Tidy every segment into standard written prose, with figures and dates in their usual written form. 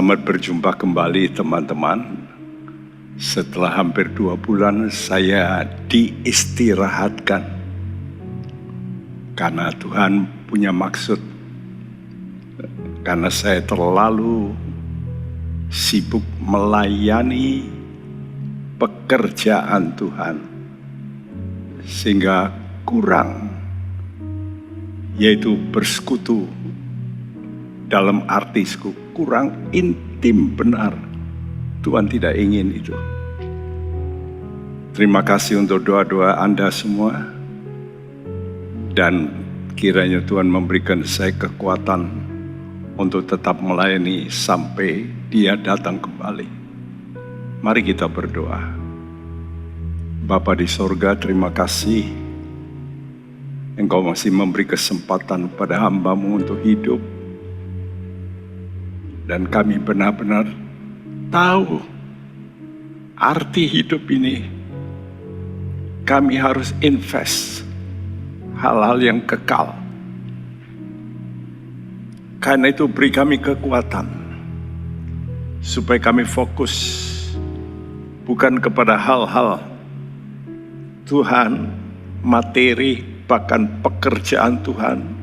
Selamat berjumpa kembali teman-teman. Setelah hampir 2 bulan saya diistirahatkan. Karena Tuhan punya maksud. Karena saya terlalu sibuk melayani pekerjaan Tuhan. Sehingga kurang, yaitu bersekutu dalam artisku, kurang intim benar. Tuhan tidak ingin itu. Terima kasih untuk doa-doa Anda semua. Dan kiranya Tuhan memberikan saya kekuatan untuk tetap melayani sampai Dia datang kembali. Mari kita berdoa. Bapa di sorga, terima kasih. Engkau masih memberi kesempatan pada hamba-Mu untuk hidup. Dan kami benar-benar tahu arti hidup ini. Kami harus invest hal-hal yang kekal. Karena itu beri kami kekuatan supaya kami fokus bukan kepada hal-hal Tuhan, materi, bahkan pekerjaan Tuhan.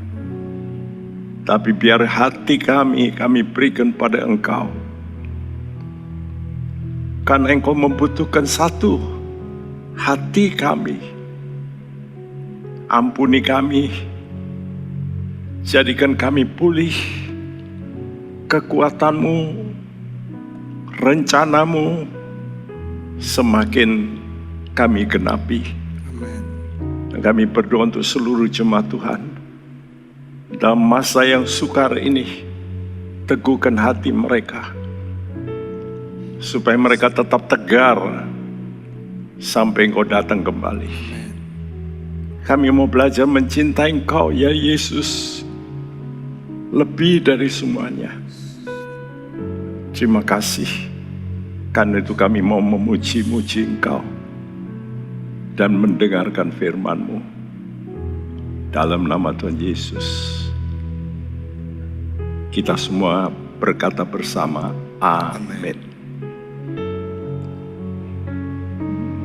Tapi biar hati kami berikan pada Engkau. Karena Engkau membutuhkan satu, hati kami. Ampuni kami, jadikan kami pulih. Kekuatan-Mu, rencana-Mu, semakin kami genapi. Dan kami berdoa untuk seluruh jemaat Tuhan. Dalam masa yang sukar ini, teguhkan hati mereka. Supaya mereka tetap tegar sampai Engkau datang kembali. Kami mau belajar mencintai Engkau, ya Yesus, lebih dari semuanya. Terima kasih. Karena itu kami mau memuji-muji Engkau dan mendengarkan firman-Mu. Dalam nama Tuhan Yesus, kita semua berkata bersama, amin.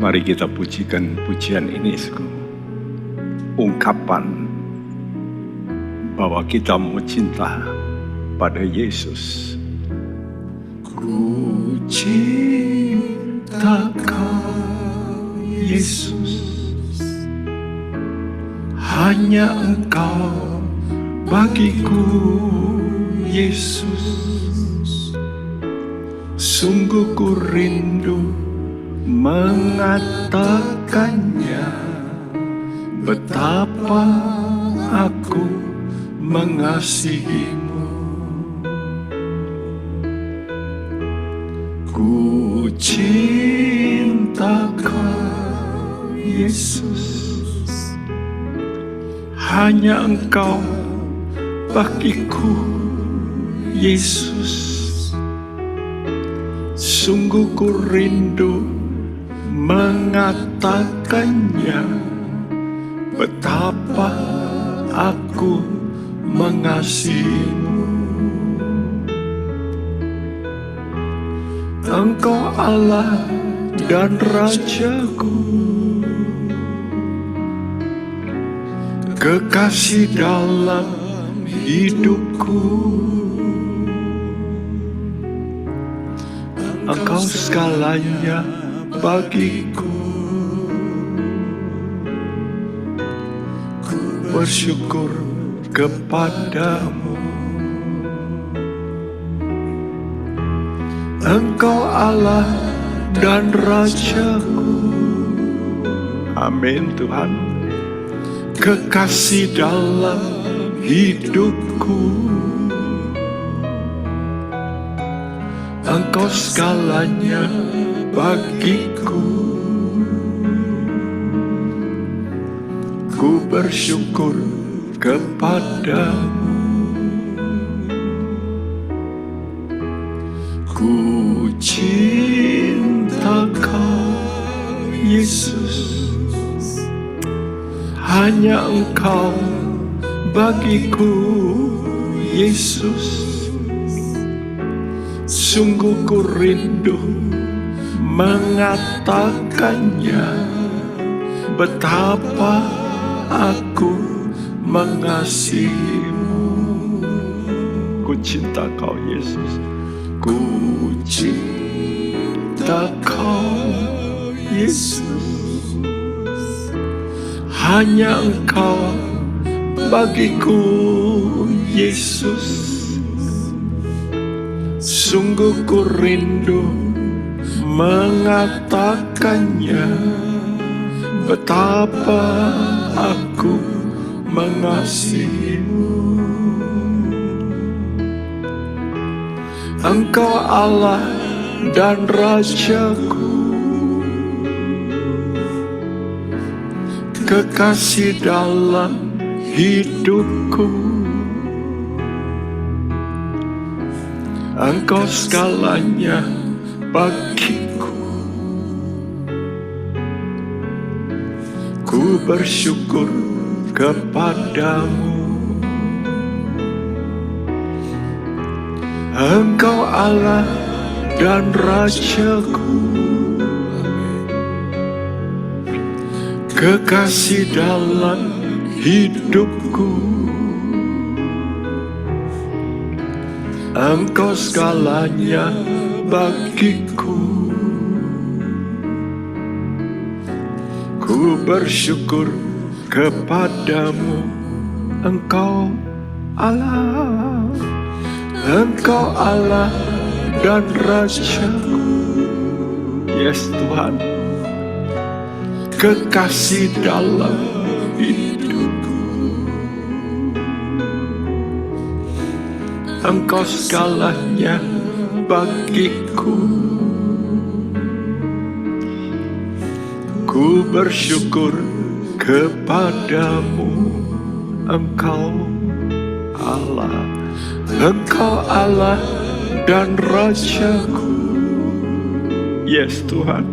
Mari kita pujikan pujian ini, ungkapan bahwa kita mau cinta pada Yesus. Ku cinta Kau, Yesus, hanya Engkau bagiku, Yesus. Sungguh ku rindu mengatakannya, betapa aku mengasihimu. Ku cinta Kau, Yesus, hanya Engkau bagiku, Yesus. Sungguh ku rindu mengatakannya, betapa aku mengasihimu. Engkau Allah dan Rajaku, kekasih dalam hidupku. Engkau segalanya bagiku. Ku bersyukur kepadamu. Engkau Allah dan Rajaku. Amin Tuhan. Kekasih dalam hidupku. Engkau segalanya bagiku. Ku bersyukur kepadamu. Ku cinta Kau, Yesus, hanya Engkau bagiku, Yesus. Sungguh ku rindu mengatakannya, betapa aku mengasihimu. Ku cinta kau Yesus, ku cinta kau Yesus. Hanya Engkau bagiku Yesus. Sungguh ku rindu mengatakannya, betapa aku mengasihimu. Engkau Allah dan Rajaku, kekasih dalam hidupku. Engkau segalanya bagiku. Ku bersyukur kepadamu. Engkau Allah dan Rajaku, kekasih dalam hidupku. Engkau segalanya bagiku. Ku bersyukur kepadamu. Engkau Allah, Engkau Allah dan Rajaku. Yes Tuhan, kekasih dalam hidupku. Engkau segalanya bagiku. Ku bersyukur kepadamu. Engkau Allah, Engkau Allah dan Rajaku. Yes Tuhan,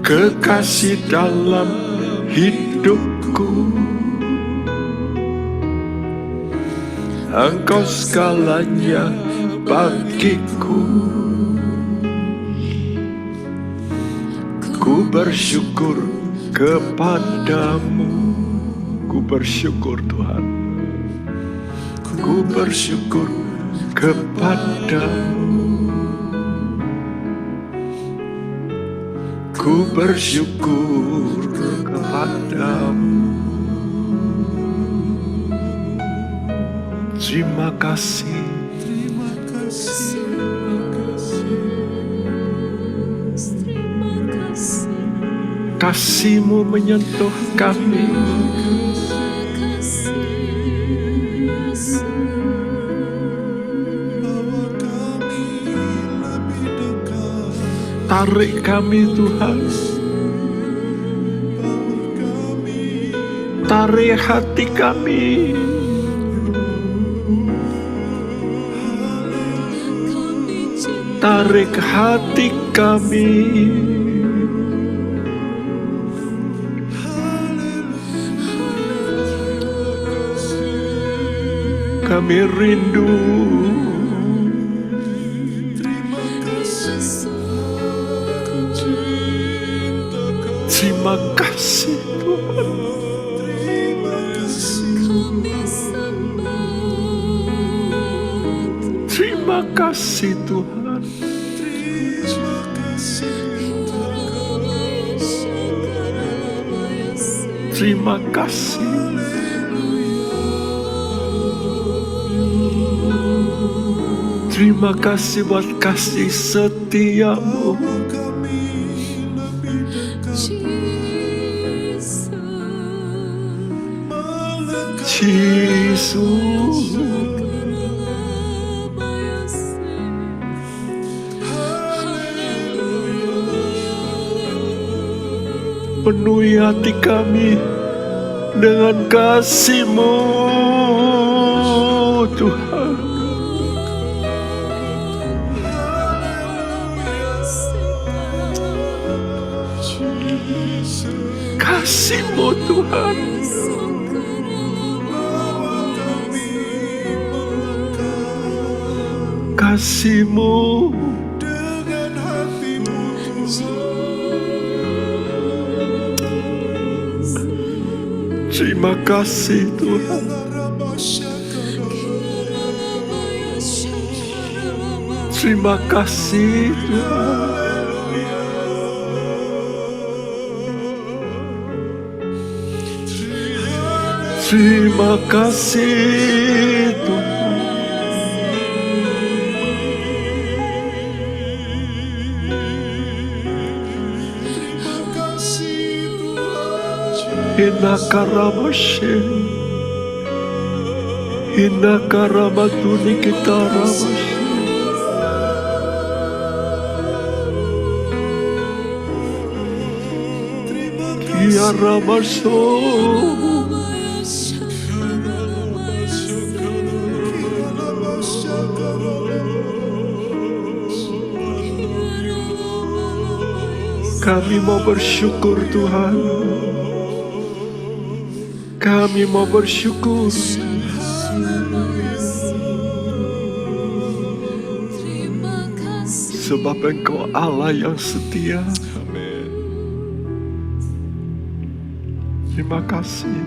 kekasih dalam hidupku. Engkau segalanya bagiku. Ku bersyukur kepadamu. Ku bersyukur Tuhan. Ku bersyukur kepadamu. Ku bersyukur kepadamu. Terima kasih. Terima kasih. Terima kasih. Kasih-Mu menyentuh kami. Tarik kami Tuhan. Tarik hati kami. Tarik hati kami. Kami rindu. Terima kasih Tuhan. Terima kasih Tuhan. Terima kasih. Terima kasih buat kasih setia-Mu. Yesus, penuhi hati kami dengan kasih-Mu Tuhan. Kasih-Mu Tuhan. kasih-Mu, dengan hatimu terima kasih Tuhan. Terima kasih Tuhan. Terima kasih Tuhan. Hinakarabashe, hinakarabatuni kitarabashe. Kiarabaso, kami mau bersyukur Tuhan. Kami mau bersyukur. Sebab Engkau Allah yang setia. Terima kasih.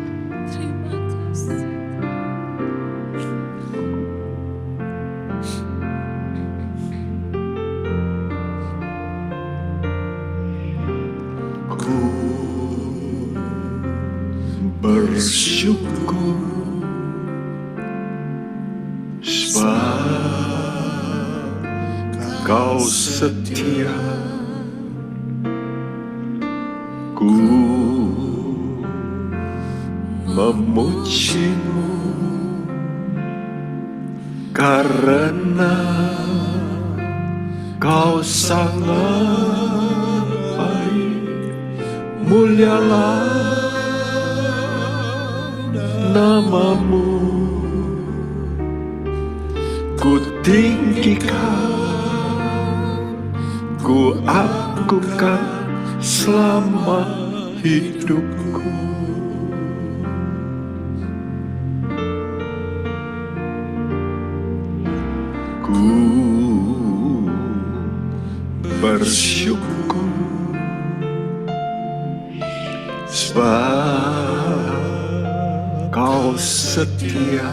Ku bersyukur sebab Kau setia. Ku memuji-Mu karena Kau sangat baik. Mulialah nama-Mu, ku tinggikan, ku agungkan selama hidupku. Ku bersyukur sebab Kau setia.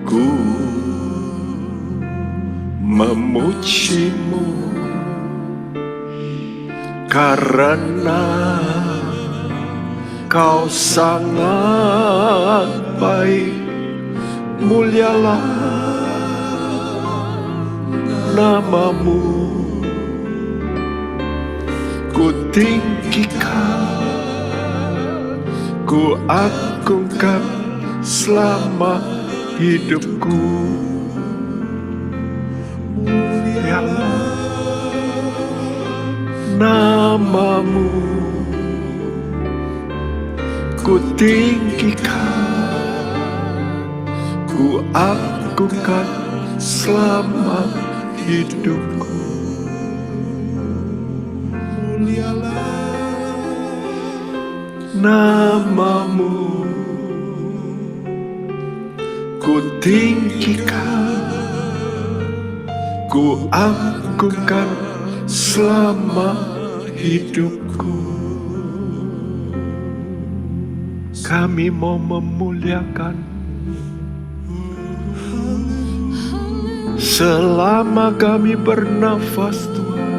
Ku memuji-Mu karena Kau sangat baik. Mulialah nama-Mu, ku tinggikan, ku agungkan selama hidupku. Mulialah nama-Mu, ku tinggikan, ku agungkan selama hidupku. Mulialah nama-Mu, ku tinggikan, ku agungkan selama hidupku. Kami mau memuliakan selama kami bernafas Tuhan.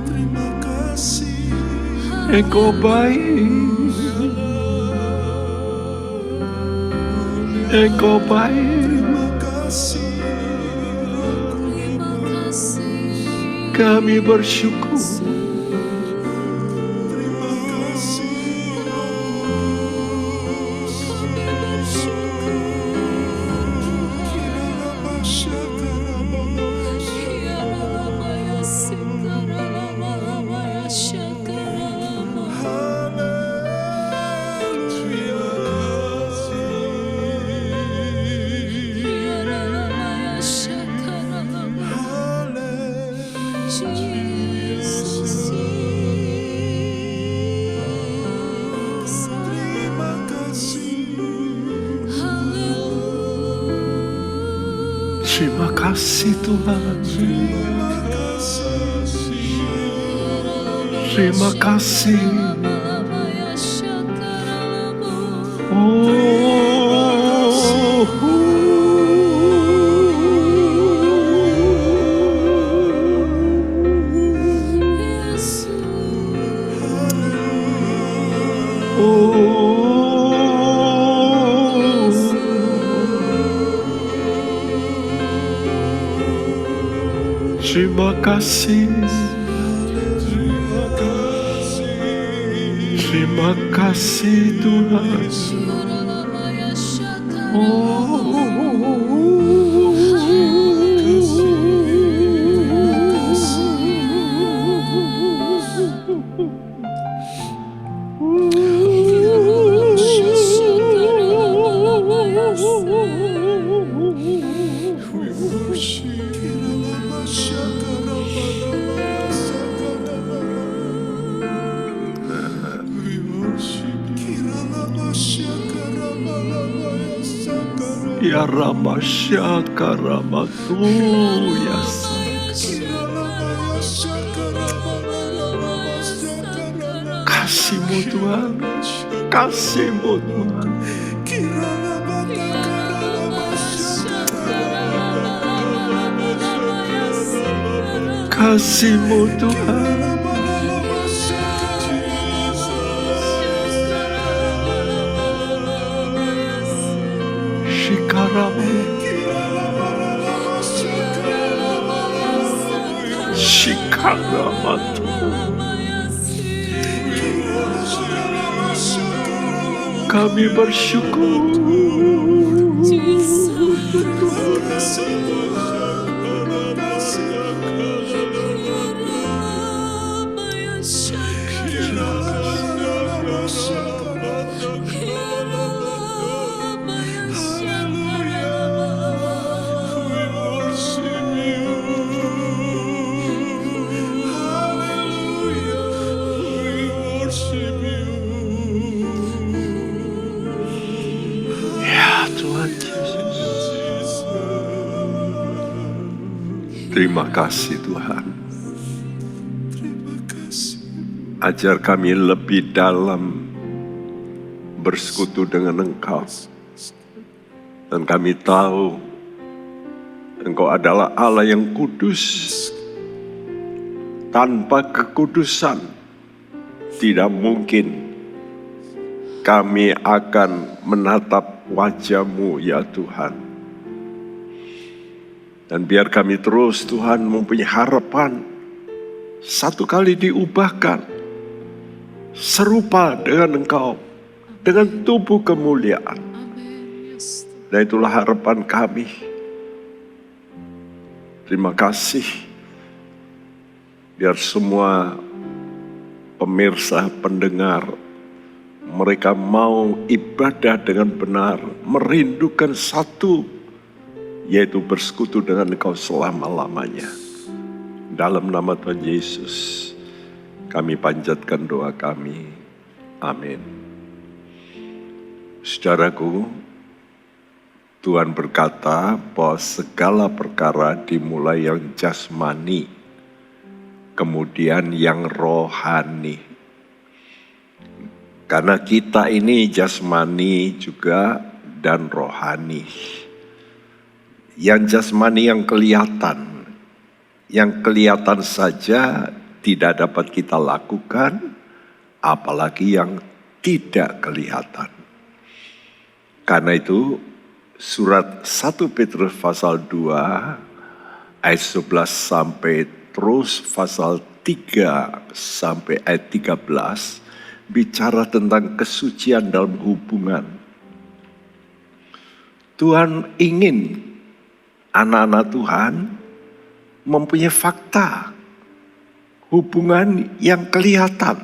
Terima kasih, Engkau baik, Engkau baik. terima kasih, Kami bersyukur. terima kasih. Jesus. Terima kasih Tuhan. Terima kasih. Terima kasih. Terima kasih Tuhan. Ya Ramasya Karamatu Yasa. Kasih-Mu Tuhan, kasih-Mu Tuhan. Kasih-Mu Tuhan. Shikaramatu. Kami bersyukur. Terima kasih Tuhan. Ajar kami lebih dalam bersekutu dengan Engkau. Dan kami tahu Engkau adalah Allah yang kudus. Tanpa kekudusan tidak mungkin kami akan menatap wajah-Mu ya Tuhan. Dan biar kami terus Tuhan mempunyai harapan satu kali diubahkan serupa dengan Engkau, dengan tubuh kemuliaan. Dan itulah harapan kami. Terima kasih. Biar semua pemirsa, pendengar, mereka mau ibadah dengan benar, merindukan satu, yaitu bersekutu dengan Engkau selama-lamanya. Dalam nama Tuhan Yesus, kami panjatkan doa kami. Amin. Saudaraku, Tuhan berkata bahwa segala perkara dimulai yang jasmani, kemudian yang rohani. Karena kita ini jasmani juga dan rohani. Yang jasmani yang kelihatan saja tidak dapat kita lakukan, apalagi yang tidak kelihatan. Karena itu surat 1 Petrus pasal 2 ayat 11 sampai terus pasal 3 sampai ayat 13 bicara tentang kesucian dalam hubungan. Tuhan ingin anak-anak Tuhan mempunyai fakta hubungan yang kelihatan.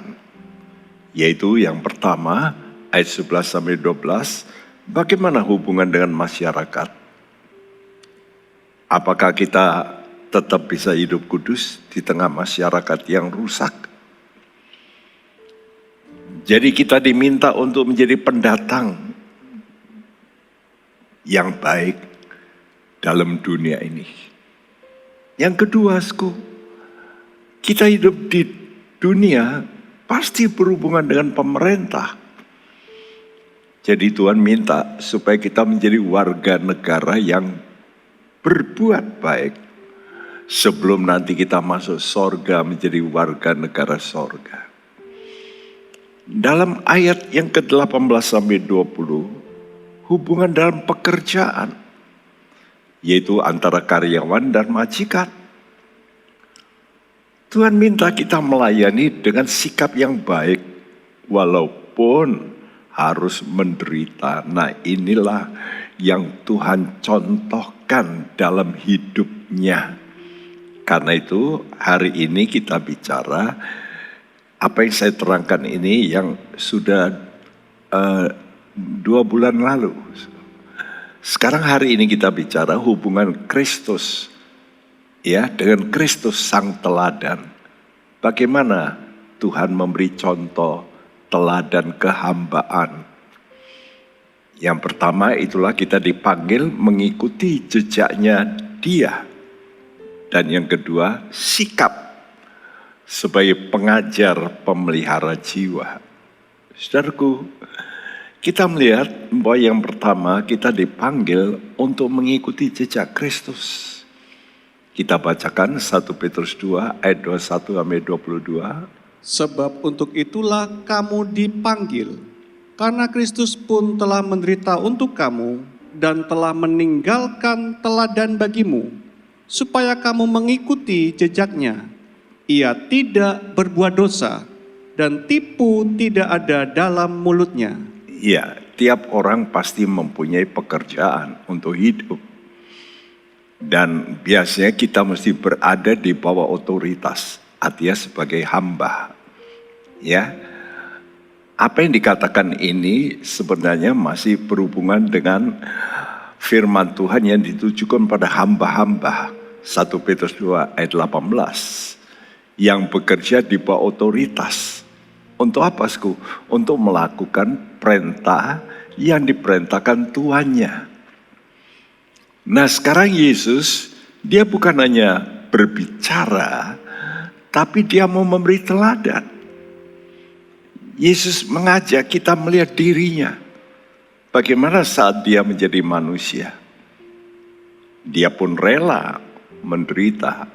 Yaitu yang pertama ayat 11 sampai 12, bagaimana hubungan dengan masyarakat? Apakah kita tetap bisa hidup kudus di tengah masyarakat yang rusak? Jadi kita diminta untuk menjadi pendatang yang baik, dalam dunia ini. Yang kedua, kita hidup di dunia pasti berhubungan dengan pemerintah. Jadi Tuhan minta supaya kita menjadi warga negara yang berbuat baik. Sebelum nanti kita masuk sorga menjadi warga negara sorga. Dalam ayat yang ke-18 sampai 20, hubungan dalam pekerjaan, yaitu antara karyawan dan majikan. Tuhan minta kita melayani dengan sikap yang baik, walaupun harus menderita. Nah, inilah yang Tuhan contohkan dalam hidupnya. Karena itu hari ini kita bicara apa yang saya terangkan ini yang sudah 2 bulan lalu. Sekarang hari ini kita bicara hubungan Kristus ya dengan Kristus sang teladan. Bagaimana Tuhan memberi contoh teladan kehambaan. Yang pertama itulah kita dipanggil mengikuti jejaknya Dia. Dan yang kedua sikap sebagai pengajar pemelihara jiwa. Saudaraku, kita melihat bahwa yang pertama kita dipanggil untuk mengikuti jejak Kristus. Kita bacakan 1 Petrus 2 ayat 21 sampai 22. Sebab untuk itulah kamu dipanggil, karena Kristus pun telah menderita untuk kamu dan telah meninggalkan teladan bagimu, supaya kamu mengikuti jejaknya. Ia tidak berbuat dosa dan tipu tidak ada dalam mulutnya. Ya, tiap orang pasti mempunyai pekerjaan untuk hidup. Dan biasanya kita mesti berada di bawah otoritas, artinya sebagai hamba. Ya, apa yang dikatakan ini sebenarnya masih berhubungan dengan firman Tuhan yang ditujukan pada hamba-hamba. 1 Petrus 2 ayat 18. Yang bekerja di bawah otoritas. Untuk apa, Untuk melakukan perintah yang diperintahkan tuannya. Nah, sekarang Yesus, dia bukan hanya berbicara, tapi dia mau memberi teladan. Yesus mengajak kita melihat dirinya. Bagaimana saat dia menjadi manusia. Dia pun rela menderita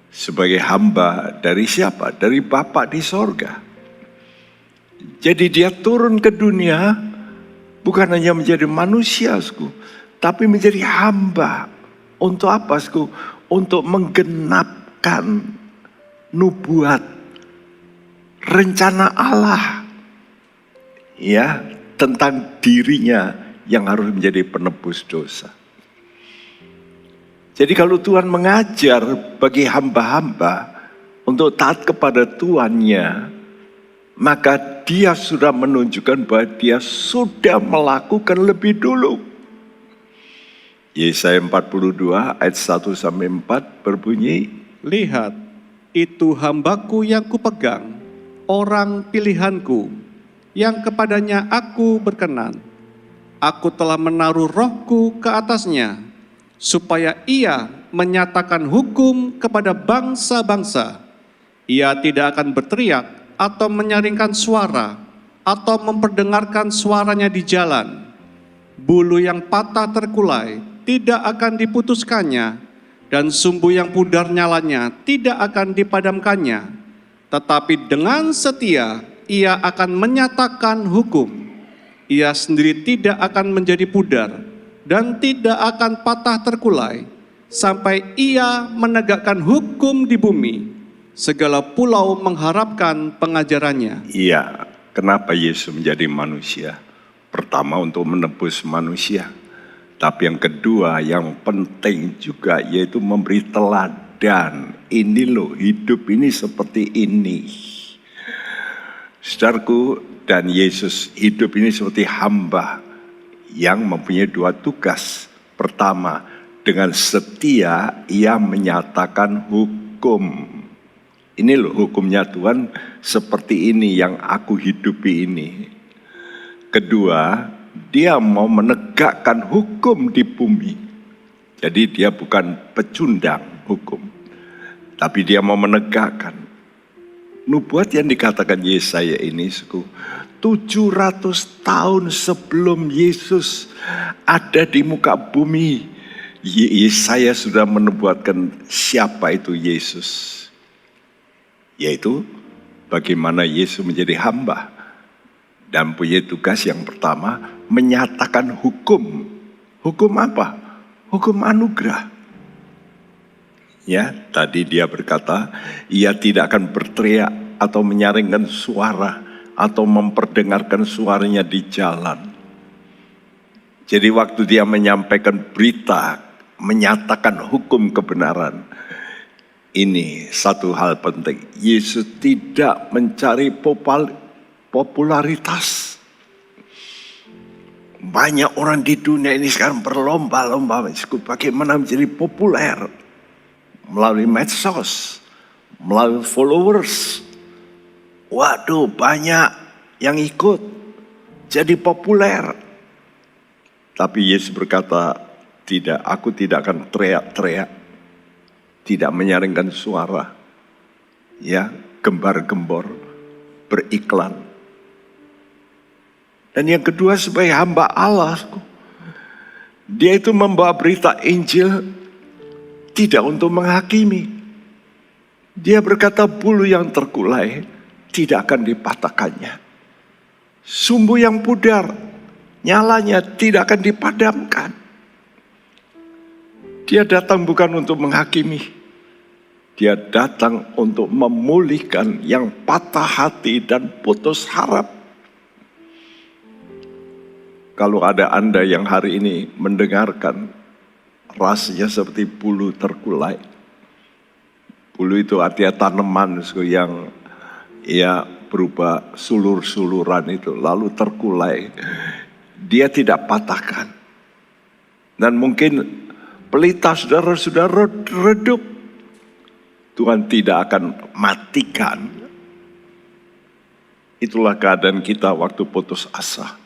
sebagai hamba dari siapa? Dari Bapa di sorga. Jadi dia turun ke dunia bukan hanya menjadi manusia, tapi menjadi hamba. Untuk apa, Untuk menggenapkan nubuat, rencana Allah. Ya, tentang dirinya yang harus menjadi penebus dosa. Jadi kalau Tuhan mengajar bagi hamba-hamba untuk taat kepada Tuannya, maka dia sudah menunjukkan bahwa dia sudah melakukan lebih dulu. Yesaya 42 ayat 1 sampai 4 berbunyi, Lihat, itu hambaku yang kupegang, orang pilihanku, yang kepadanya aku berkenan. Aku telah menaruh rohku ke atasnya, supaya ia menyatakan hukum kepada bangsa-bangsa. Ia tidak akan berteriak atau menyaringkan suara, atau memperdengarkan suaranya di jalan. Bulu yang patah terkulai tidak akan diputuskannya, dan sumbu yang pudar nyalanya tidak akan dipadamkannya. Tetapi dengan setia ia akan menyatakan hukum. Ia sendiri tidak akan menjadi pudar dan tidak akan patah terkulai sampai ia menegakkan hukum di bumi. Segala pulau mengharapkan pengajarannya. iya, kenapa Yesus menjadi manusia? Pertama untuk menebus manusia. Tapi yang kedua yang penting juga yaitu memberi teladan. Ini loh hidup ini seperti ini. Saudaraku, dan Yesus hidup ini seperti hamba yang mempunyai 2 tugas. Pertama, dengan setia ia menyatakan hukum. Ini loh hukumnya Tuhan seperti ini yang aku hidupi ini. Kedua, dia mau menegakkan hukum di bumi. Jadi dia bukan pecundang hukum, tapi dia mau menegakkan. Nubuat yang dikatakan Yesaya ini 700 tahun sebelum Yesus ada di muka bumi, Yesaya sudah menubuatkan siapa itu Yesus. Yaitu bagaimana Yesus menjadi hamba dan punya tugas yang pertama menyatakan hukum. Hukum apa? Hukum anugerah. Ya, tadi dia berkata, ia tidak akan berteriak atau menyaringkan suara atau memperdengarkan suaranya di jalan. Jadi waktu dia menyampaikan berita, menyatakan hukum kebenaran, ini satu hal penting. Yesus tidak mencari popularitas. Banyak orang di dunia ini sekarang berlomba-lomba bagaimana menjadi populer. Melalui medsos, melalui followers. Waduh, banyak yang ikut jadi populer. Tapi Yesus berkata, tidak, aku tidak akan teriak-teriak, tidak menyaringkan suara, ya, gembar-gembor, beriklan. Dan yang kedua, sebagai hamba Allah, dia itu membawa berita Injil tidak untuk menghakimi. Dia berkata bulu yang terkulai tidak akan dipatahkannya. Sumbu yang pudar nyalanya tidak akan dipadamkan. Dia datang bukan untuk menghakimi. Dia datang untuk memulihkan yang patah hati dan putus harap. Kalau ada Anda yang hari ini mendengarkan rasanya seperti bulu terkulai. Bulu itu artinya tanaman yang ya berubah sulur-suluran itu lalu terkulai. Dia tidak patahkan. Dan mungkin pelita saudara sudah redup. Tuhan tidak akan matikan. Itulah keadaan kita waktu putus asa.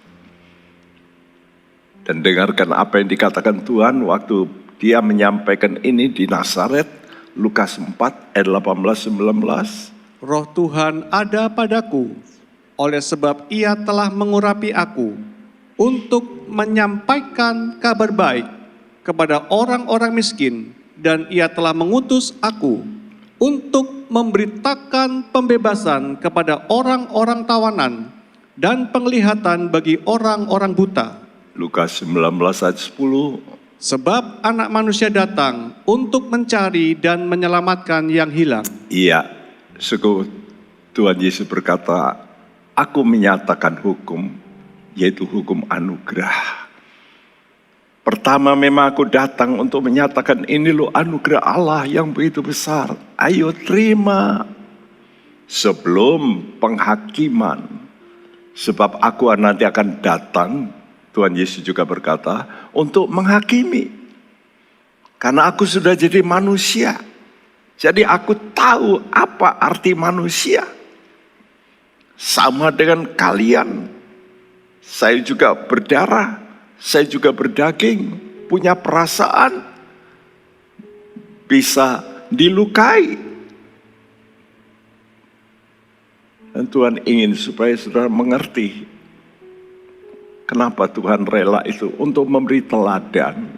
Dan dengarkan apa yang dikatakan Tuhan waktu dia menyampaikan ini di Nazaret, Lukas 4 ayat 18-19. Roh Tuhan ada padaku, oleh sebab ia telah mengurapi aku, untuk menyampaikan kabar baik kepada orang-orang miskin, dan ia telah mengutus aku, untuk memberitakan pembebasan kepada orang-orang tawanan, dan penglihatan bagi orang-orang buta. Lukas 19 ayat 10. Sebab anak manusia datang untuk mencari dan menyelamatkan yang hilang. Iya, Tuhan Yesus berkata, aku menyatakan hukum, yaitu hukum anugerah. Pertama memang aku datang untuk menyatakan ini loh anugerah Allah yang begitu besar. Ayo terima sebelum penghakiman. Sebab aku nanti akan datang, Tuhan Yesus juga berkata, untuk menghakimi. Karena aku sudah jadi manusia. Jadi aku tahu apa arti manusia. Sama dengan kalian. Saya juga berdarah. Saya juga berdaging. Punya perasaan. Bisa dilukai. Dan Tuhan ingin supaya saudara mengerti. Kenapa Tuhan rela itu? Untuk memberi teladan.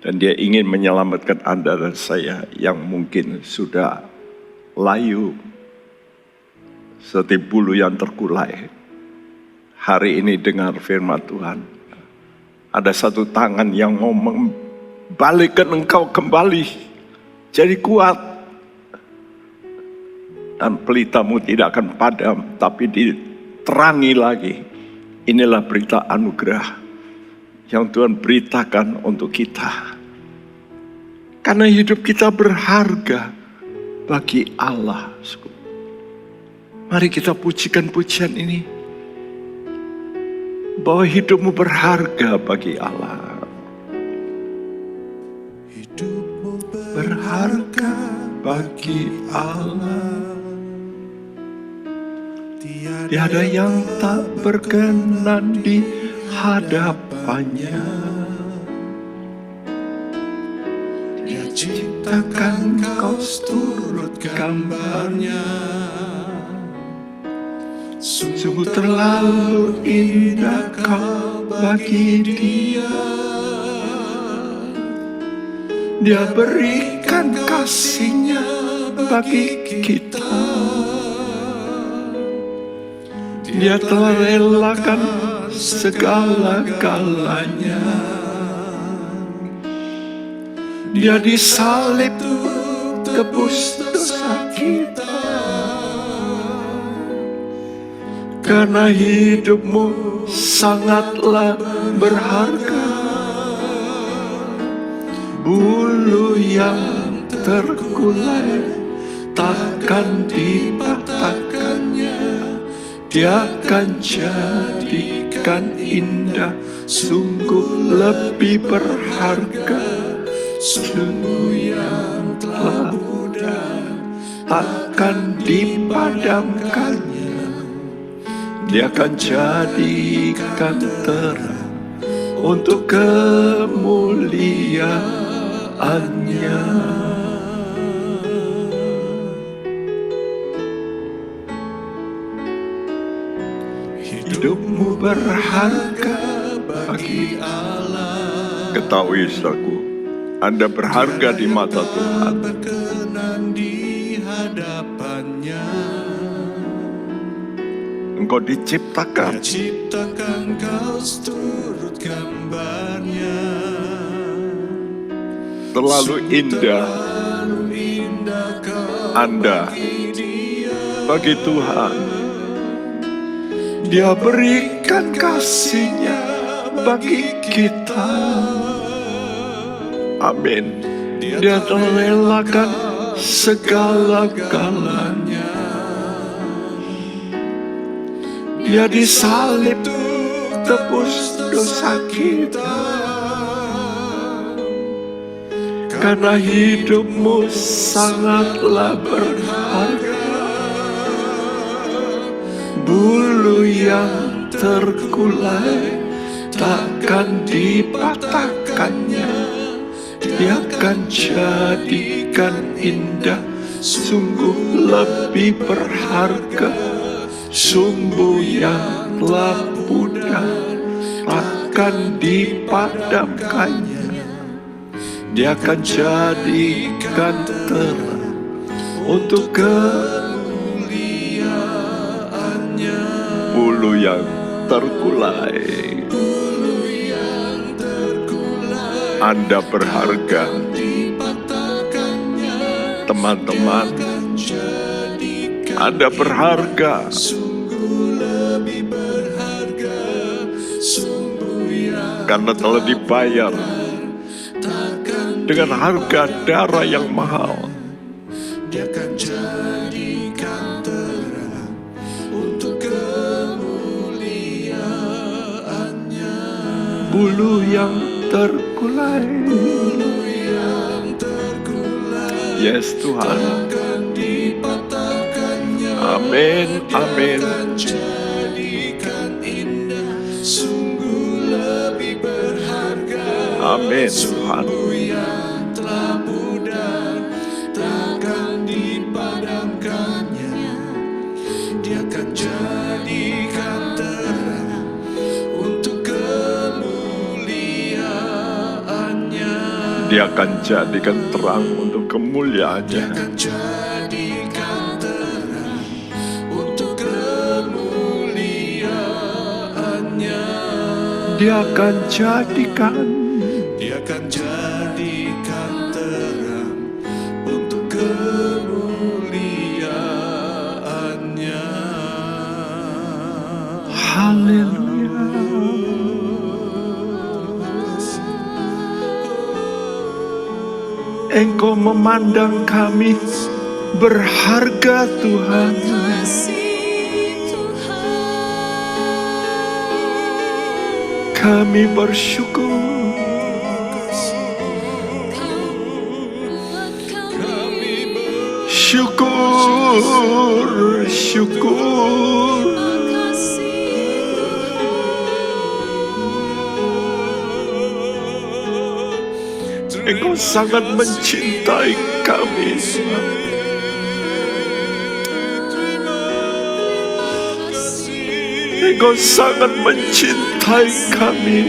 Dan dia ingin menyelamatkan Anda dan saya yang mungkin sudah layu. Seperti bulu yang terkulai. Hari ini dengar firman Tuhan. Ada satu tangan yang mau membalikkan engkau kembali. Jadi kuat. Dan pelitamu tidak akan padam. Tapi diterangi lagi. Inilah berita anugerah yang Tuhan beritakan untuk kita. Karena hidup kita berharga bagi Allah. Mari kita pujikan pujian ini. Bahwa hidupmu berharga bagi Allah. Hidupmu Berharga bagi Allah. Tiada yang tak berkenan di hadapannya. ciptakan kau turut gambarnya. Sungguh terlalu indah kau bagi dia. Dia berikan kasihnya bagi kita. Dia telah relakan segala-galanya. Dia disalib tebus dosa kita. Karena hidupmu sangatlah berharga. Bulu yang terkulai takkan dipatahkannya. Dia akan jadikan indah, sungguh lebih berharga. Sungguh yang telah pudar takkan dipadamkannya. Dia akan jadikan terang untuk kemuliaannya. Hidupmu berharga bagi Allah. Ketahui saudaraku, Anda berharga di mata Tuhan. Berkenan di hadapannya. Engkau diciptakan Ciptakan kau turut gambarnya. terlalu indah Anda bagi Tuhan. Dia berikan kasihnya bagi kita. Amin. Dia telah relakan segala-galanya. Dia disalib tebus dosa kita. Karena hidupmu sangatlah berharga. Bulu yang terkulai takkan dipatahkannya. Dia akan jadikan indah, sungguh lebih berharga. Sumbu yang telah pudar takkan dipadamkannya. Dia akan jadikan terang untuk kemuliaannya. Bulu yang terkulai, Anda berharga. Teman-teman, Anda berharga. Karena telah dibayar dengan harga darah yang mahal. Dia akan jadikan terang untuk kemuliaannya. Bulu yang terkulai, yes Tuhan. Akan dipatahkannya. Amin, amin. Jadikan indah, sungguh lebih berharga. Amin Tuhan. Yang telah pudar takkan dipadamkannya. Dia akan jadikan terang untuk kemuliaannya. Dia akan jadikan terang untuk kemuliaannya. Akan jadikan terang untuk kemuliaannya. Dia akan jadikan. Dia akan jadikan terang untuk kemuliaannya. Haleluya. Engkau memandang kami berharga Tuhan. Kami bersyukur. Syukur, syukur. Engkau sangat mencintai kami, Tuhan. Engkau sangat mencintai kami.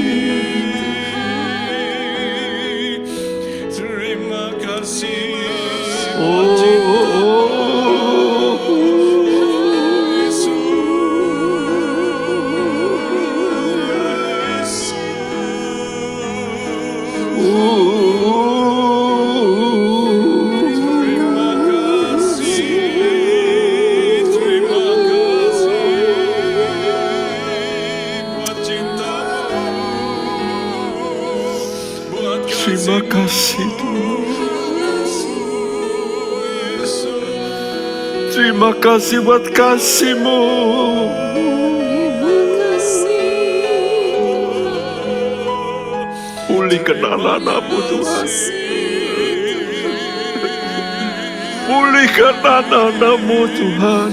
Terima kasih. Terima kasih Tuhan. Terima kasih buat kasih-Mu. Pulihkan anak-anak-Mu Tuhan. Pulihkan anak-anak-Mu Tuhan.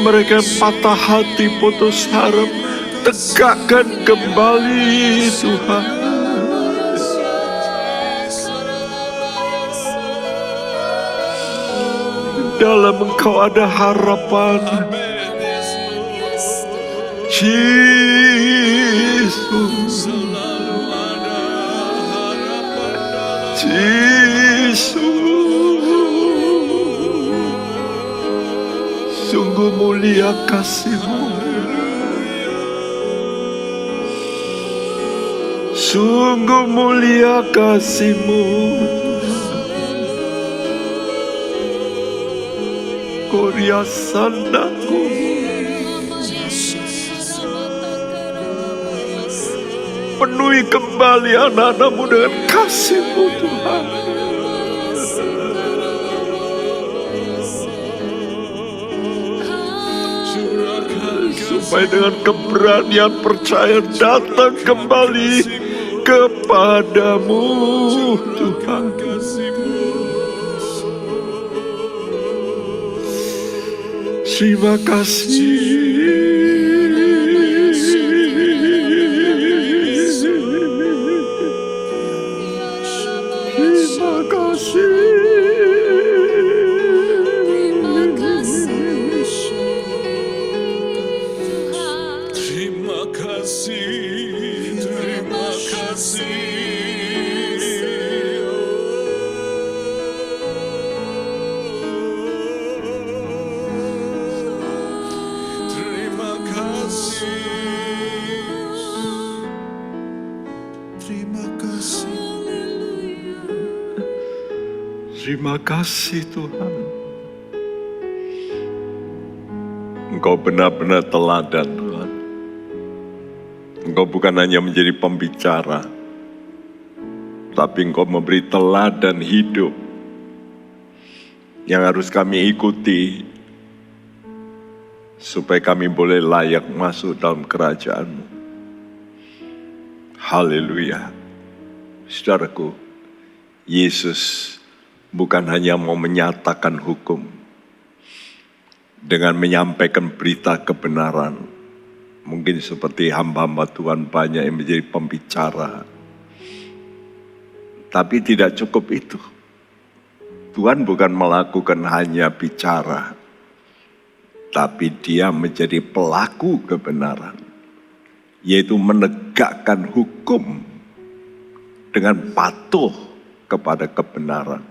Mereka patah hati, putus harap, tegakkan kembali Tuhan. Dalam Engkau ada harapan. Yesus, Yesus, sungguh mulia kasih-Mu. Sungguh mulia kasih-Mu. Korea sandaku. Penuhi kembali anak-anak-Mu dengan kasih-Mu Tuhan. Supaya dengan keberanian percaya datang kembali kepadamu Tuhan. Terima kasih. Terima kasih. Terima kasih, terima kasih. Terima kasih. Terima kasih. Terima kasih Tuhan. Engkau benar-benar teladan Tuhan. Engkau bukan hanya menjadi pembicara, tapi Engkau memberi teladan hidup yang harus kami ikuti supaya kami boleh layak masuk dalam kerajaan-Mu. Haleluya. Saudaraku, Yesus bukan hanya mau menyatakan hukum dengan menyampaikan berita kebenaran. Mungkin seperti hamba-hamba Tuhan banyak yang menjadi pembicara. Tapi tidak cukup itu. Tuhan bukan melakukan hanya bicara, tapi Dia menjadi pelaku kebenaran, yaitu menegakkan hukum dengan patuh kepada kebenaran.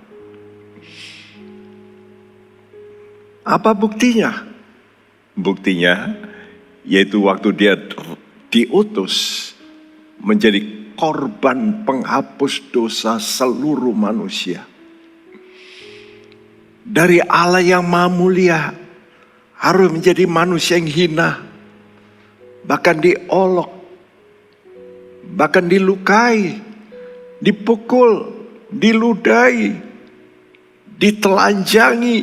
Apa buktinya? Buktinya yaitu waktu Dia diutus menjadi korban penghapus dosa seluruh manusia. Dari Allah yang Maha Mulia harus menjadi manusia yang hina, bahkan diolok, bahkan dilukai, dipukul, diludahi, ditelanjangi,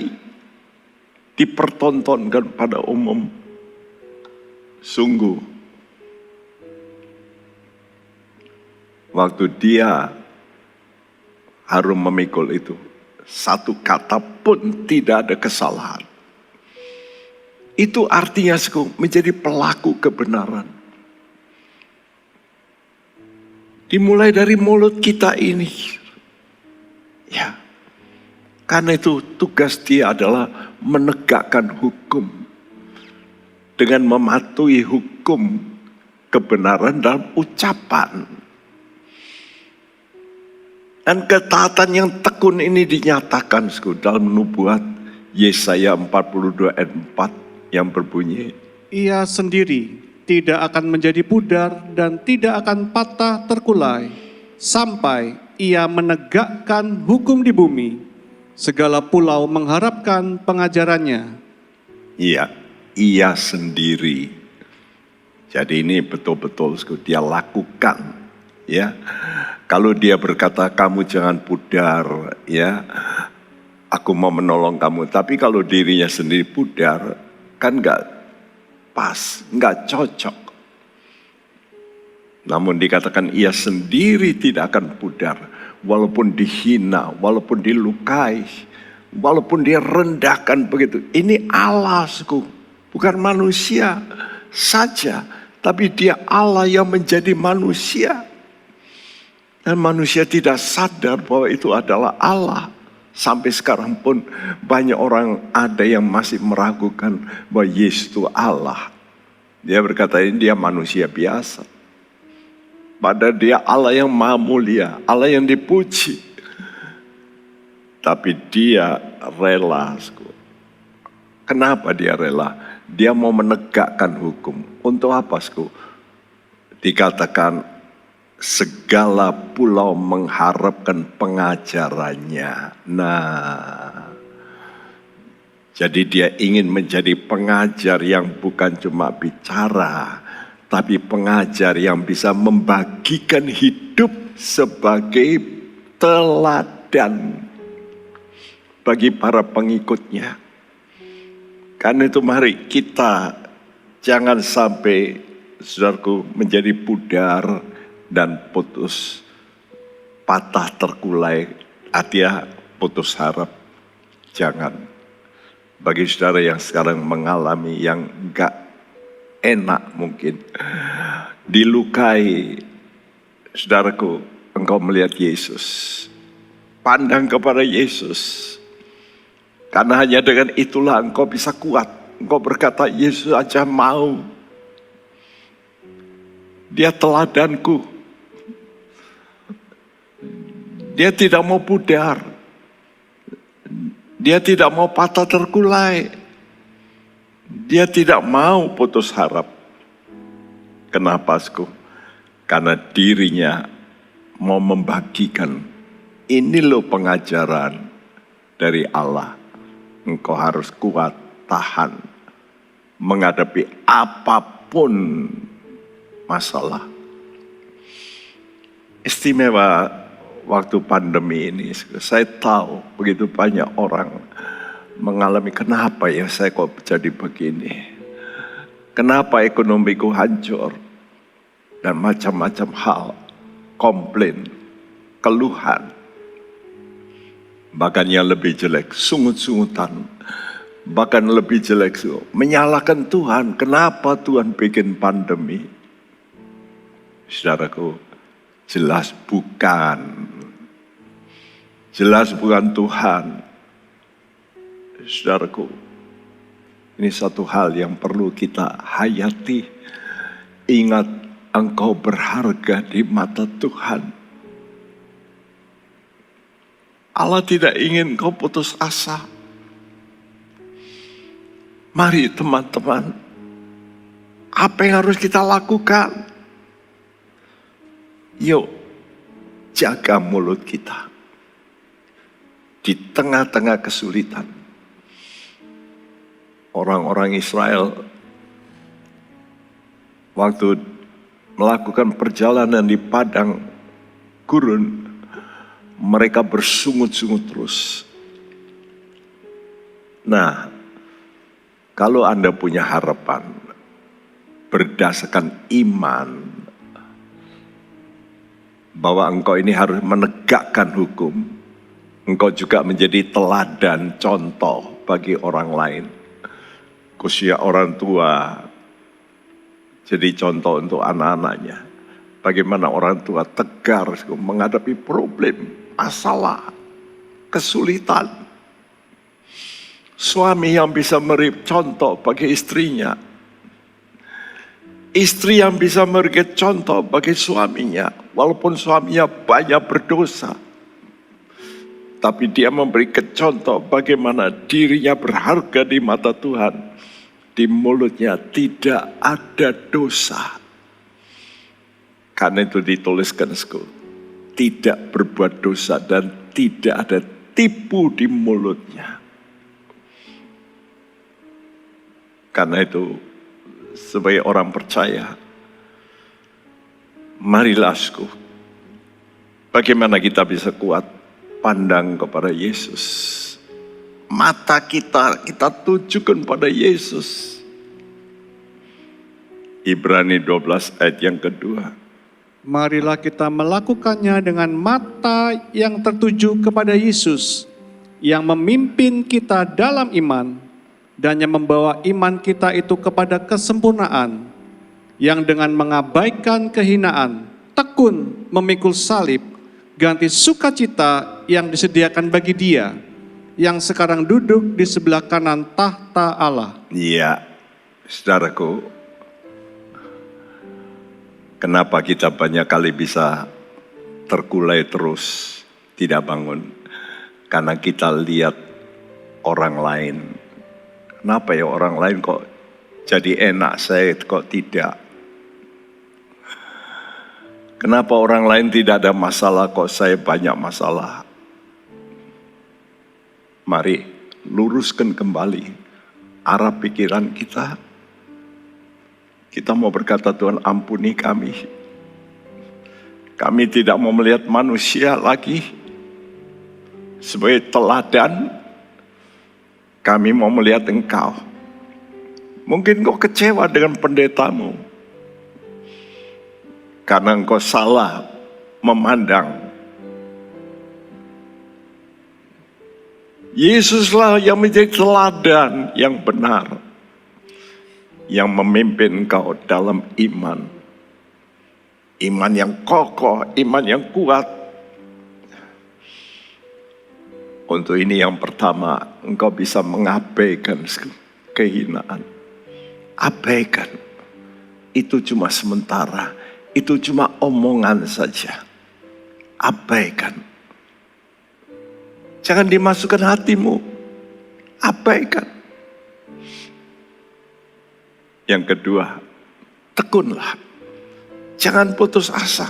dipertontonkan pada umum. Sungguh, waktu Dia harus memikul itu, satu kata pun tidak ada kesalahan. Itu artinya menjadi pelaku kebenaran. Dimulai dari mulut kita ini. Ya. Karena itu tugas dia adalah menegakkan hukum. Dengan mematuhi hukum kebenaran dalam ucapan. Dan ketaatan yang tekun ini dinyatakan dalam nubuat Yesaya 42 ayat 4 yang berbunyi, Ia sendiri tidak akan menjadi pudar dan tidak akan patah terkulai sampai ia menegakkan hukum di bumi. Segala pulau mengharapkan pengajarannya. Iya, ia sendiri. Jadi ini betul-betul dia lakukan, ya. Kalau dia berkata kamu jangan pudar, ya, aku mau menolong kamu. Tapi kalau dirinya sendiri pudar, kan nggak pas, nggak cocok. Namun dikatakan ia sendiri tidak akan pudar, walaupun dihina, walaupun dilukai, walaupun dia rendahkan begitu. Ini Allah, bukan manusia saja, tapi dia Allah yang menjadi manusia. Dan manusia tidak sadar bahwa itu adalah Allah. Sampai sekarang pun banyak orang ada yang masih meragukan bahwa Yesus itu Allah. Dia berkata ini dia manusia biasa. Padahal dia Allah yang maha mulia, Allah yang dipuji. Tapi dia rela. Kenapa dia rela? Dia mau menegakkan hukum. Untuk apa? Dikatakan segala pulau mengharapkan pengajarannya. Nah, jadi dia ingin menjadi pengajar yang bukan cuma bicara, tapi pengajar yang bisa membagikan hidup sebagai teladan bagi para pengikutnya. Karena itu mari kita jangan sampai, saudaraku, menjadi pudar dan putus, patah terkulai, artinya putus harap. Jangan. Bagi saudara yang sekarang mengalami yang gak enak mungkin, dilukai, saudaraku, engkau melihat Yesus. Pandang kepada Yesus. Karena hanya dengan itulah engkau bisa kuat. Engkau berkata, Yesus aja mau. Dia teladanku. Dia tidak mau pudar. Dia tidak mau patah terkulai. Dia tidak mau putus harap. Kenapa, Karena dirinya mau membagikan. Ini loh pengajaran dari Allah. Engkau harus kuat, tahan. Menghadapi apapun masalah. Istimewa waktu pandemi ini, saya tahu begitu banyak orang mengalami, kenapa ya saya kok jadi begini? Kenapa ekonomiku hancur? Dan macam-macam hal, komplain, keluhan. Bahkan yang lebih jelek, sungut-sungutan. Bahkan lebih jelek, menyalahkan Tuhan. Kenapa Tuhan bikin pandemi? Saudaraku, jelas bukan. Jelas bukan Tuhan. Saudaraku, ini satu hal yang perlu kita hayati. Ingat, engkau berharga di mata Tuhan. Allah tidak ingin engkau putus asa. Mari teman-teman, apa yang harus kita lakukan? Yuk, jaga mulut kita. Di tengah-tengah kesulitan. Orang-orang Israel waktu melakukan perjalanan di padang gurun, mereka bersungut-sungut terus. Nah, kalau Anda punya harapan berdasarkan iman bahwa engkau ini harus menegakkan hukum, engkau juga menjadi teladan contoh bagi orang lain. Khususnya orang tua jadi contoh untuk anak-anaknya. Bagaimana orang tua tegar menghadapi problem, masalah, kesulitan. Suami yang bisa memberi contoh bagi istrinya. Istri yang bisa memberi contoh bagi suaminya. Walaupun suaminya banyak berdosa. Tapi dia memberi contoh bagaimana dirinya berharga di mata Tuhan. Di mulutnya tidak ada dosa. Karena itu dituliskan, tidak berbuat dosa dan tidak ada tipu di mulutnya. Karena itu sebagai orang percaya, marilah bagaimana kita bisa kuat pandang kepada Yesus. Mata kita tujukan pada Yesus. Ibrani 12 ayat yang kedua. Marilah kita melakukannya dengan mata yang tertuju kepada Yesus, yang memimpin kita dalam iman, dan yang membawa iman kita itu kepada kesempurnaan, yang dengan mengabaikan kehinaan, tekun memikul salib, ganti sukacita yang disediakan bagi Dia, yang sekarang duduk di sebelah kanan tahta Allah. Iya, saudaraku, kenapa kita banyak kali bisa terkulai terus, tidak bangun? Karena kita lihat orang lain. Kenapa ya orang lain kok jadi enak, saya kok tidak? Kenapa orang lain tidak ada masalah, kok saya banyak masalah? Mari luruskan kembali arah pikiran kita. Kita mau berkata, Tuhan ampuni kami. Kami tidak mau melihat manusia lagi sebagai teladan. Kami mau melihat Engkau. Mungkin kau kecewa dengan pendetamu. Karena engkau salah memandang. Yesuslah yang menjadi teladan yang benar. Yang memimpin engkau dalam iman. Iman yang kokoh, iman yang kuat. Untuk ini yang pertama, engkau bisa mengabaikan kehinaan. Abaikan. Itu cuma sementara. Itu cuma omongan saja. Abaikan. Jangan dimasukkan hatimu. Abaikan. Yang kedua, tekunlah. Jangan putus asa.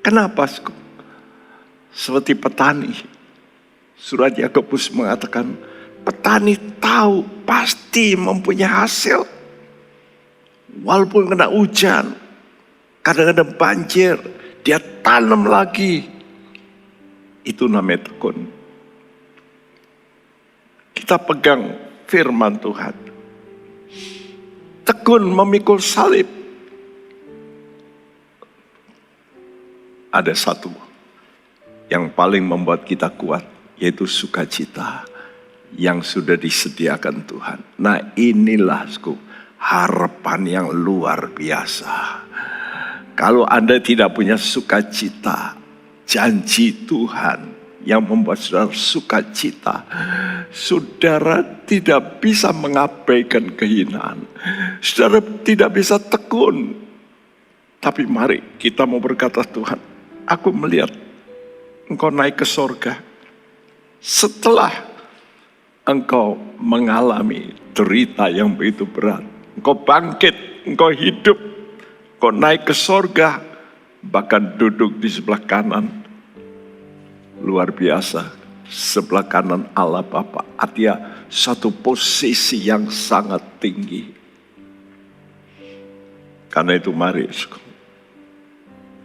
Kenapa? Seperti petani. Surat Yakobus mengatakan, petani tahu pasti mempunyai hasil. Walaupun kena hujan, kadang-kadang banjir, dia tanam lagi. Itu namanya tekun. Kita pegang firman Tuhan. Tekun memikul salib. Ada satu yang paling membuat kita kuat, yaitu sukacita yang sudah disediakan Tuhan. Nah inilah harapan yang luar biasa. Kalau Anda tidak punya sukacita, janji Tuhan yang membuat saudara sukacita, saudara tidak bisa mengabaikan kehinaan. Saudara tidak bisa tekun. Tapi mari kita mau berkata, Tuhan, aku melihat Engkau naik ke sorga. Setelah Engkau mengalami derita yang begitu berat, Engkau bangkit, Engkau hidup, Engkau naik ke sorga, bahkan duduk di sebelah kanan. Luar biasa, sebelah kanan Allah Bapa. Artinya satu posisi yang sangat tinggi. Karena itu mari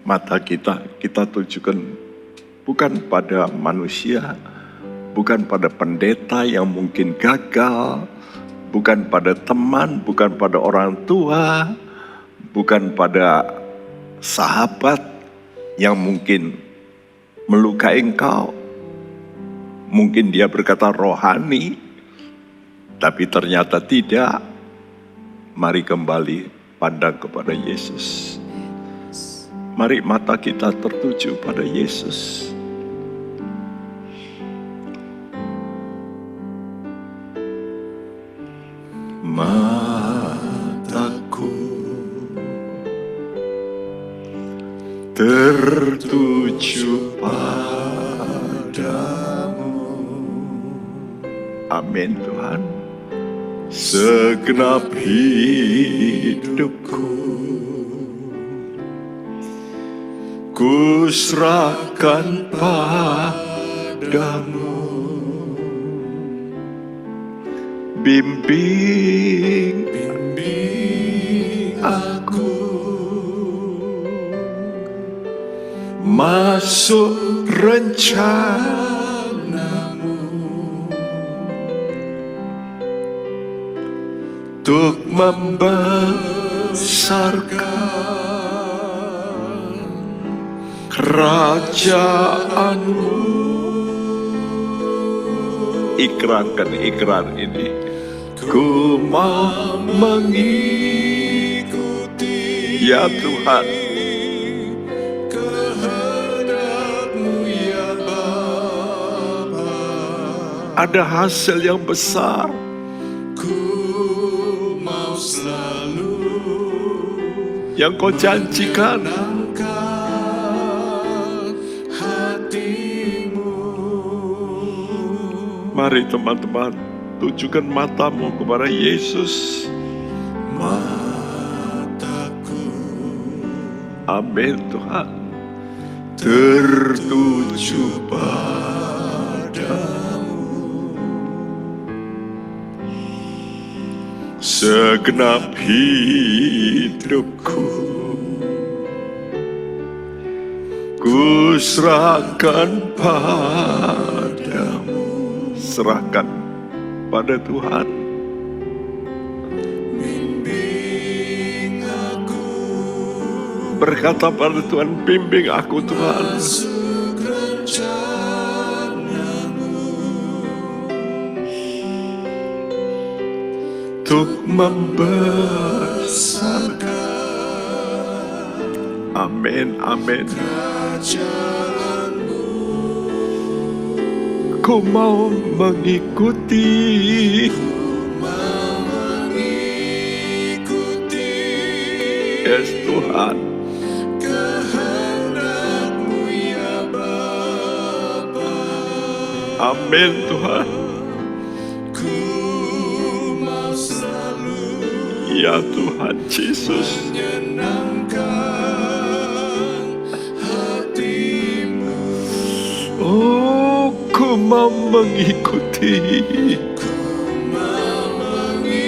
mata kita tujukan bukan pada manusia, bukan pada pendeta yang mungkin gagal, bukan pada teman, bukan pada orang tua, bukan pada sahabat yang mungkin melukai engkau. Mungkin dia berkata rohani, Tapi ternyata tidak. Mari kembali pandang kepada Yesus. Mari mata kita tertuju pada Yesus. Mataku tertuju padamu. Amin Tuhan. Segenap hidupku ku serahkan padamu. Bimbing aku masuk rencanamu untuk membesarkan kerajaanmu. Ikrarkan ikrar ini. Ku mau mengikuti ya Tuhan kehendak-Mu ya Bapa. Ada hasil yang besar. Ku mau selalu yang Kau janjikan. Mari teman-teman, tujukan matamu kepada Yesus. Mataku, amin Tuhan, tertuju padamu. Segenap hidupku ku serahkan padamu. Serahkan pada Tuhan. Bimbing aku. Berkata pada Tuhan, bimbing aku Tuhan. Untuk membesarkan. Amin, amin. Ku mau mengikuti. Yes Tuhan. Kehendak-Mu ya Bapa. Amin Tuhan. Ku mau selalu ya Tuhan Yesus menyenangkan hati-Mu. Oh, ku mau mengikuti. Ku mau mengikuti.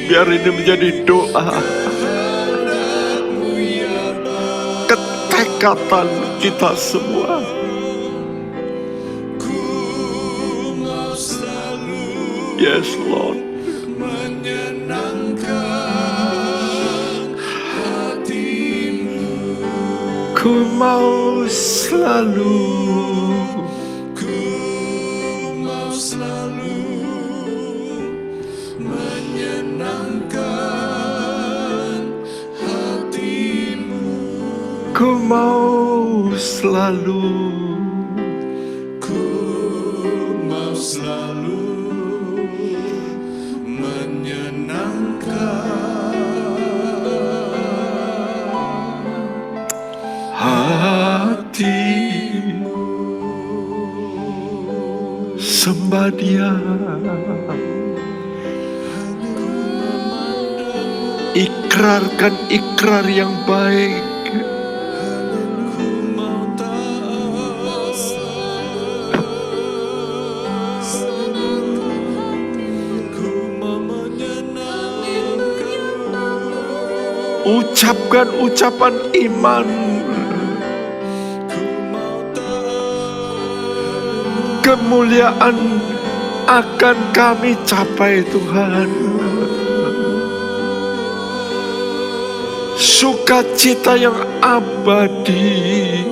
Biar ini menjadi doa. Ketekatan kita semua. Ku mau selalu. Yes Lord. Menyenangkan hati-Mu. Ku mau selalu, ku mau selalu menyenangkan hati-Mu. Ku mau selalu, ku mau selalu menyenangkan hati-Mu. Sembah Dia. Ikrarkan ikrar yang baik. Ucapkan ucapan iman. Kemuliaan akan kami capai Tuhan. Sukacita yang abadi.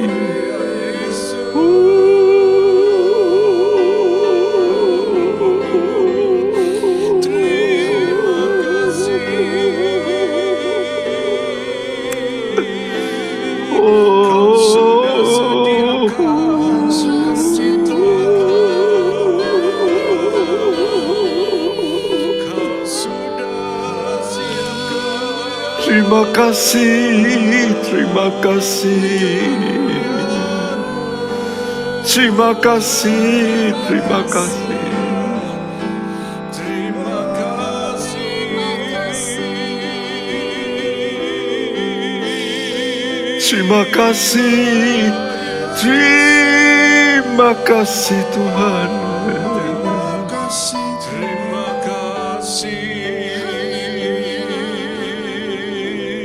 Terima kasih, terima kasih. Terima kasih, terima kasih. Terima kasih. Terima kasih, terima kasih Tuhan. Terima kasih.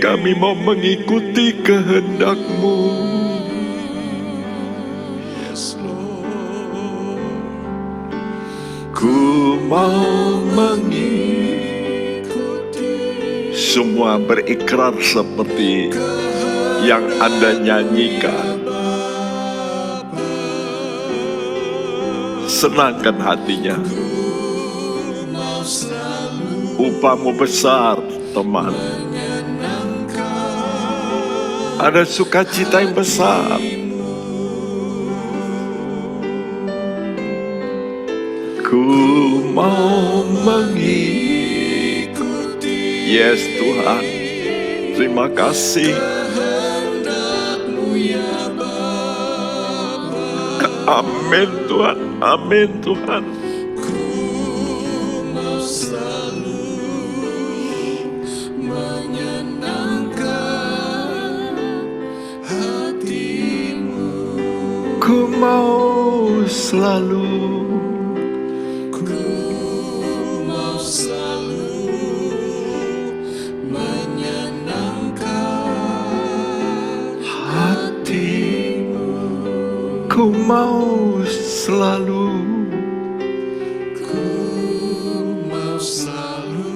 Kami mau mengikuti kehendak-Mu. Yes, Lord. Ku mau Mengikuti semua berikrar seperti yang Anda nyanyikan. Senangkan hatinya. mau selalu Upahmu besar, teman. Ada sukacita yang besar. Ku mau mengikuti. Yes Tuhan, terima kasih. Amin Tuhan, amin Tuhan. mau selalu menyenangkan hatimu. Ku mau selalu Mau selalu menyenangkan hatimu. Ku mau selalu mau selalu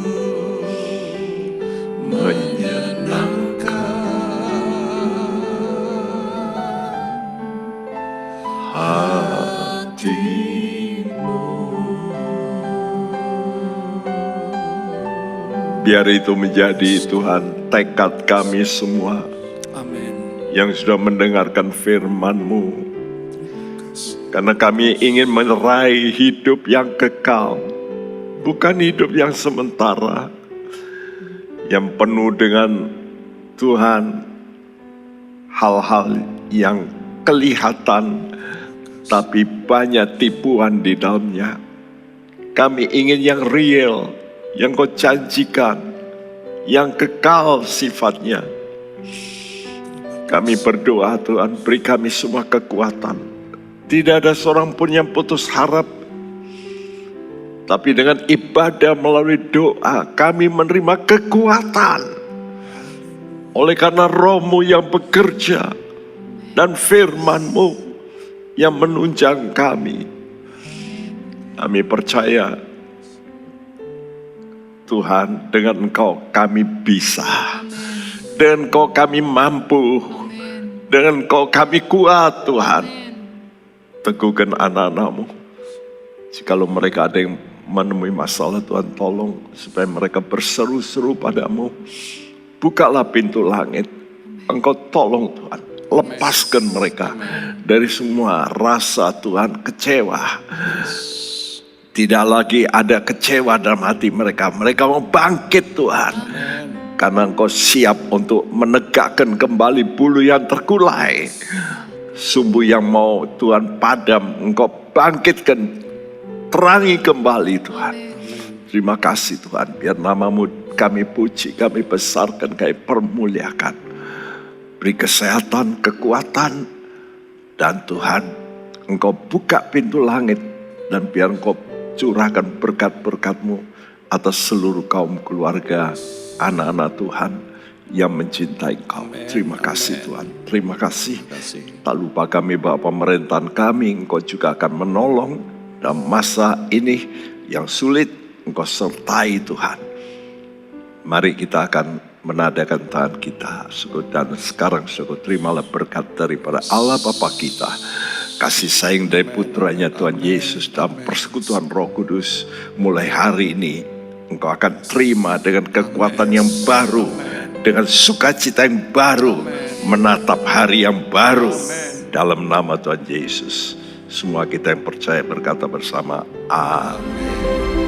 hatimu. Biar itu menjadi Tuhan tekad kami semua Amin. yang sudah mendengarkan firman-Mu. Karena kami ingin meraih hidup yang kekal, bukan hidup yang sementara, yang penuh dengan Tuhan hal-hal yang kelihatan, tapi banyak tipuan di dalamnya. Kami ingin yang real, yang Kau janjikan, yang kekal sifatnya. Kami berdoa Tuhan, beri kami semua kekuatan. Tidak ada seorang pun yang putus harap. Tapi dengan ibadah melalui doa, kami menerima kekuatan. Oleh karena Roh-Mu yang bekerja dan firman-Mu yang menunjang kami. Kami percaya Tuhan, dengan Engkau kami bisa. Dengan Engkau kami mampu. Dengan Engkau kami kuat Tuhan. Teguhkan anak-anak-Mu. Jikalau mereka ada yang menemui masalah, Tuhan tolong supaya mereka berseru-seru pada-Mu. Bukalah pintu langit. Engkau tolong Tuhan. Lepaskan mereka dari semua rasa Tuhan kecewa. Tidak lagi ada kecewa dalam hati mereka. Mereka mau bangkit Tuhan. Karena Engkau siap untuk menegakkan kembali bulu yang terkulai. Sumbu yang mau Tuhan padam, Engkau bangkitkan, terangi kembali Tuhan. Terima kasih Tuhan, biar nama-Mu kami puji, kami besarkan, kami permuliakan. Beri kesehatan, kekuatan, dan Tuhan, Engkau buka pintu langit, dan biar Engkau curahkan berkat-berkat-Mu atas seluruh kaum keluarga, anak-anak Tuhan yang mencintai Engkau. Terima kasih Tuhan, terima kasih. Tak lupa kami Bapak pemerintahan kami, Engkau juga akan menolong dalam masa ini yang sulit. Engkau sertai Tuhan. Mari kita akan menadakan tangan kita. Dan sekarang syukur terimalah berkat daripada Allah Bapa kita. Kasih sayang dari putranya Tuhan Yesus dalam persekutuan Roh Kudus. Mulai hari ini Engkau akan terima dengan kekuatan yang baru. Dengan sukacita yang baru, menatap hari yang baru dalam nama Tuhan Yesus. Semua kita yang percaya berkata bersama, amin.